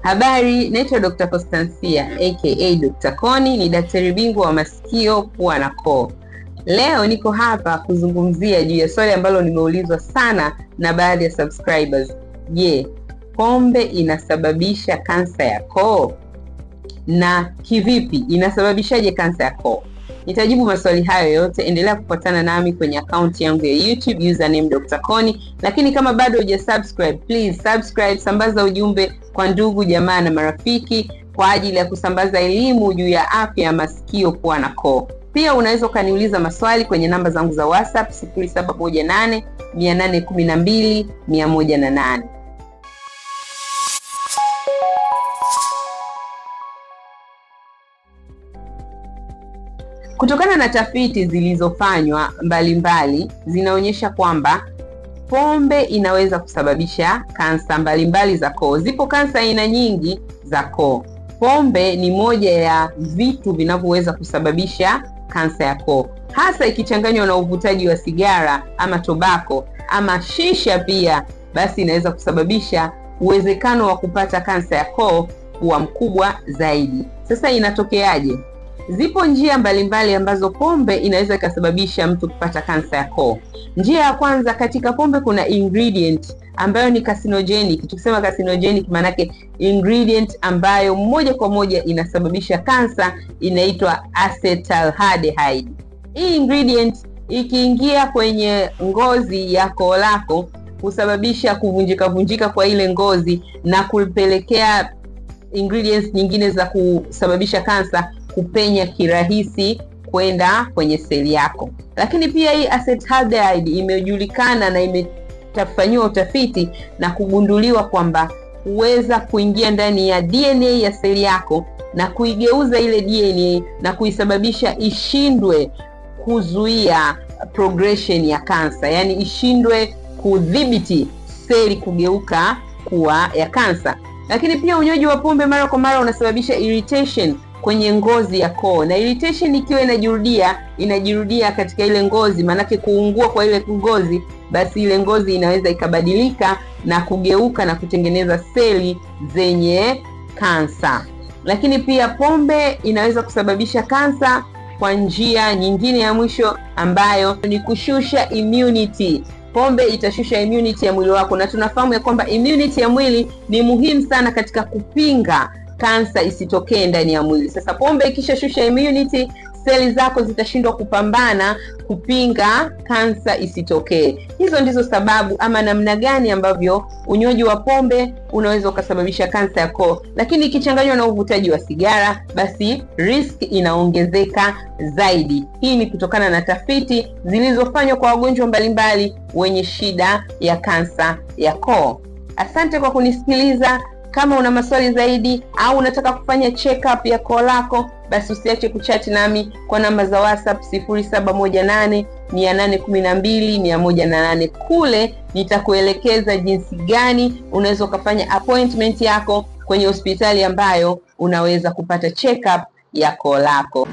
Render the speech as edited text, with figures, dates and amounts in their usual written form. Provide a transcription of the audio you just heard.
Habari, naitwa Dr. Constancia aka Dr. Koni, ni daktari bingwa wa masikio, pua na koo. Leo niko hapa kuzungumzia juu ya swali ambalo nimeulizwa sana na baadhi ya subscribers. Je, pombe inasababisha kansa ya koo? Na kivipi inasababishaje kansa ya koo? Nitajibu maswali hayo yote. Endelea kufuatana nami kwenye account yangu ya YouTube, username Dr. Koni. Lakini kama bado hujasubscribe, please subscribe, sambaza ujumbe kwa ndugu, jamaa na marafiki kwa ajili ya kusambaza elimu juu ya afya ya masikio, pua na koo. Pia unaweza ukaniuliza maswali kwenye namba zangu za WhatsApp 0718 812 108. Kutokana na tafiti zilizofanywa mbalimbali zinaonyesha kwamba pombe inaweza kusababisha kansa mbalimbali za koo. Zipo kansa aina nyingi za koo. Pombe ni moja ya vitu vinavyoweza kusababisha kansa ya koo, hasa ikichanganywa na uvutaji wa sigara ama tobako ama shisha pia, basi inaweza kusababisha uwezekano wa kupata kansa ya koo kuwa mkubwa zaidi. Sasa inatokeaje? Zipo njia mbalimbali ambazo pombe inaweza ikasababisha mtu kupata kansa ya koo. Njia ya kwanza, katika pombe kuna ingredient ambayo ni carcinogenic. Tukisema carcinogenic maana yake ingredient ambayo moja kwa moja inasababisha kansa inaitwa acetaldehyde. Hii ingredient ikiingia kwenye ngozi ya koo lako husababisha kuvunjika kwa ile ngozi na kupelekea ingredients nyingine za kusababisha kansa kupenya kirahisi kwenda kwenye seli yako. Lakini pia hii acetaldehyde imejulikana na imetafanywa utafiti na kugunduliwa kwamba huweza kuingia ndani ya DNA ya seli yako na kuigeuza ile DNA na kuisababisha ishindwe kuzuia progression ya kansa, yani ishindwe kudhibiti seli kugeuka kuwa ya kansa. Lakini pia unywaji wa pombe mara kwa mara unasababisha irritation kwenye ngozi ya koo, na irritation ikiwa inajirudia katika ile ngozi, manake kuungua kwa ile ngozi, basi ile ngozi inaweza ikabadilika na kugeuka na kutengeneza seli zenye kansa. Lakini pia pombe inaweza kusababisha kansa kwa njia nyingine ya mwisho ambayo ni kushusha immunity. Pombe itashusha immunity ya mwili wako, na tunafahamu ya kwamba immunity ya mwili ni muhimu sana katika kupinga kansa isitokee ndani ya mwili. Sasa pombe ikishashusha immunity, seli zako zitashindwa kupambana kupinga kansa isitokee. Hizo ndizo sababu ama namna gani ambavyo unywaji wa pombe unaweza ukasababisha kansa ya koo. Lakini ikichanganywa na uvutaji wa sigara, basi risk inaongezeka zaidi. Hii ni kutokana na tafiti zilizofanywa kwa wagonjwa mbalimbali wenye shida ya kansa ya koo. Asante kwa kunisikiliza. Kama una maswali zaidi au unataka kufanya check up ya koo lako, basi usiache kuchat nami kwa namba za WhatsApp 0718 812 108. Kule nitakuelekeza jinsi gani unaweza kufanya appointment yako kwenye hospitali ambayo unaweza kupata check up ya koo lako.